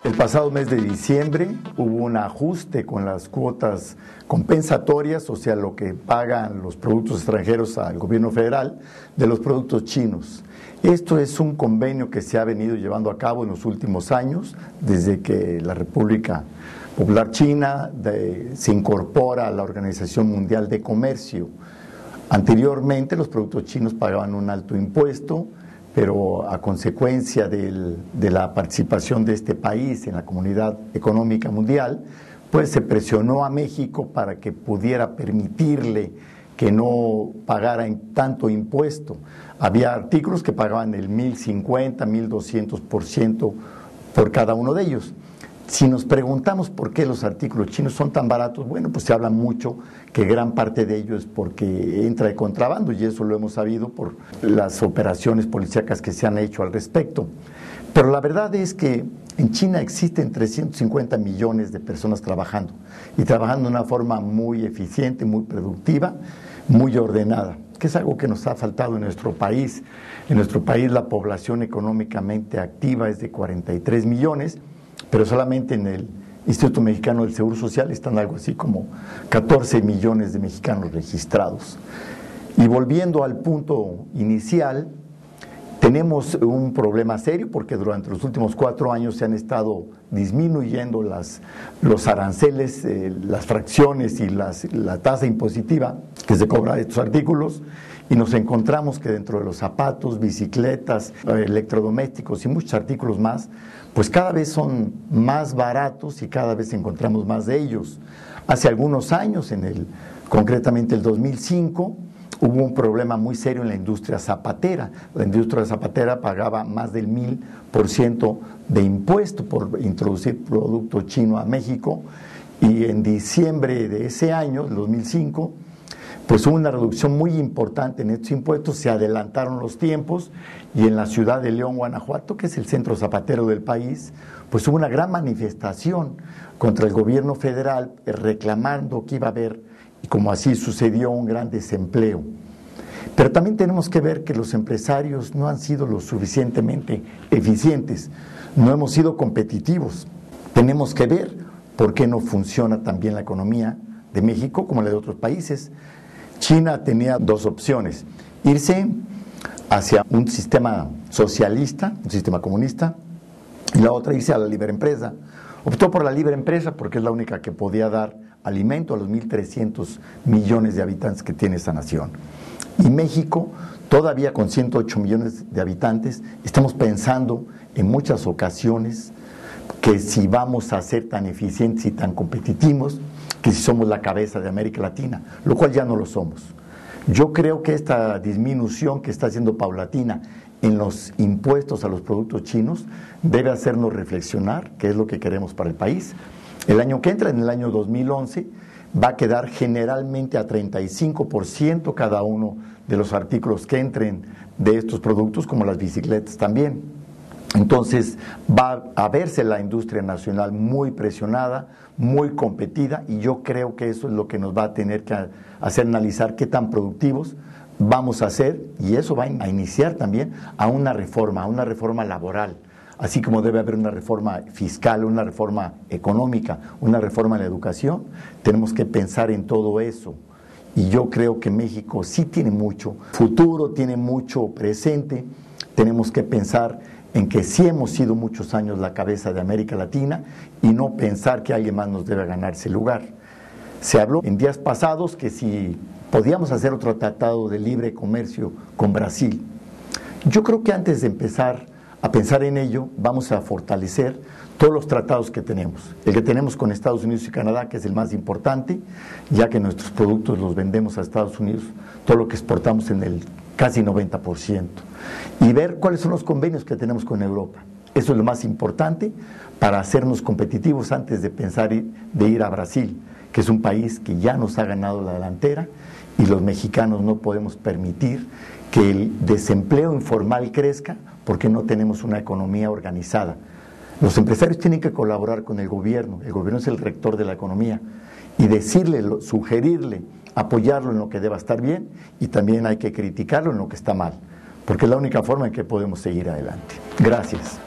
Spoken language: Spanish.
El pasado mes de diciembre hubo un ajuste con las cuotas compensatorias, o sea, lo que pagan los productos extranjeros al gobierno federal de los productos chinos. Esto es un convenio que se ha venido llevando a cabo en los últimos años, desde que la República Popular China se incorpora a la Organización Mundial de Comercio. Anteriormente los productos chinos pagaban un alto impuesto, pero a consecuencia de la participación de este país en la Comunidad Económica Mundial, pues se presionó a México para que pudiera permitirle que no pagara tanto impuesto. Había artículos que pagaban el 1.050, 1.200% por cada uno de ellos. Si nos preguntamos por qué los artículos chinos son tan baratos, bueno, pues se habla mucho que gran parte de ello es porque entra de contrabando, y eso lo hemos sabido por las operaciones policíacas que se han hecho al respecto. Pero la verdad es que en China existen 350 millones de personas trabajando, y trabajando de una forma muy eficiente, muy productiva, muy ordenada, que es algo que nos ha faltado en nuestro país. En nuestro país la población económicamente activa es de 43 millones, pero solamente en el Instituto Mexicano del Seguro Social están algo así como 14 millones de mexicanos registrados. Y volviendo al punto inicial, tenemos un problema serio porque durante los últimos 4 años se han estado disminuyendo los aranceles, las fracciones y la tasa impositiva que se cobra de estos artículos, y nos encontramos que dentro de los zapatos, bicicletas, electrodomésticos y muchos artículos más, pues cada vez son más baratos y cada vez encontramos más de ellos. Hace algunos años, concretamente el 2005, hubo un problema muy serio en la industria zapatera. La industria zapatera pagaba más del 1000% de impuesto por introducir producto chino a México, y en diciembre de ese año, el 2005, pues hubo una reducción muy importante en estos impuestos, se adelantaron los tiempos, y en la ciudad de León, Guanajuato, que es el centro zapatero del país, pues hubo una gran manifestación contra el gobierno federal reclamando que iba a haber, y como así sucedió, un gran desempleo. Pero también tenemos que ver que los empresarios no han sido lo suficientemente eficientes, no hemos sido competitivos. Tenemos que ver por qué no funciona tan bien la economía de México como la de otros países. China tenía 2 opciones: irse hacia un sistema socialista, un sistema comunista, y la otra irse a la libre empresa. Optó por la libre empresa porque es la única que podía dar alimento a los 1.300 millones de habitantes que tiene esa nación. Y México, todavía con 108 millones de habitantes, estamos pensando en muchas ocasiones que si vamos a ser tan eficientes y tan competitivos, que si somos la cabeza de América Latina, lo cual ya no lo somos. Yo creo que esta disminución que está siendo paulatina en los impuestos a los productos chinos debe hacernos reflexionar qué es lo que queremos para el país. El año que entra, en el año 2011, va a quedar generalmente a 35% cada uno de los artículos que entren de estos productos, como las bicicletas también. Entonces va a verse la industria nacional muy presionada, muy competida, y yo creo que eso es lo que nos va a tener que hacer analizar qué tan productivos vamos a ser, y eso va a iniciar también a una reforma laboral, así como debe haber una reforma fiscal, una reforma económica, una reforma en la educación. Tenemos que pensar en todo eso, y yo creo que México sí tiene mucho futuro, tiene mucho presente. Tenemos que pensar en que sí hemos sido muchos años la cabeza de América Latina, y no pensar que alguien más nos debe ganar ese lugar. Se habló en días pasados que si podíamos hacer otro tratado de libre comercio con Brasil. Yo creo que antes de empezar a pensar en ello, vamos a fortalecer todos los tratados que tenemos. El que tenemos con Estados Unidos y Canadá, que es el más importante, ya que nuestros productos los vendemos a Estados Unidos, todo lo que exportamos en el casi 90%. Y ver cuáles son los convenios que tenemos con Europa. Eso es lo más importante para hacernos competitivos antes de pensar de ir a Brasil, que es un país que ya nos ha ganado la delantera, y los mexicanos no podemos permitir que el desempleo informal crezca porque no tenemos una economía organizada. Los empresarios tienen que colaborar con el gobierno es el rector de la economía, y decirle, sugerirle, apoyarlo en lo que deba estar bien, y también hay que criticarlo en lo que está mal, porque es la única forma en que podemos seguir adelante. Gracias.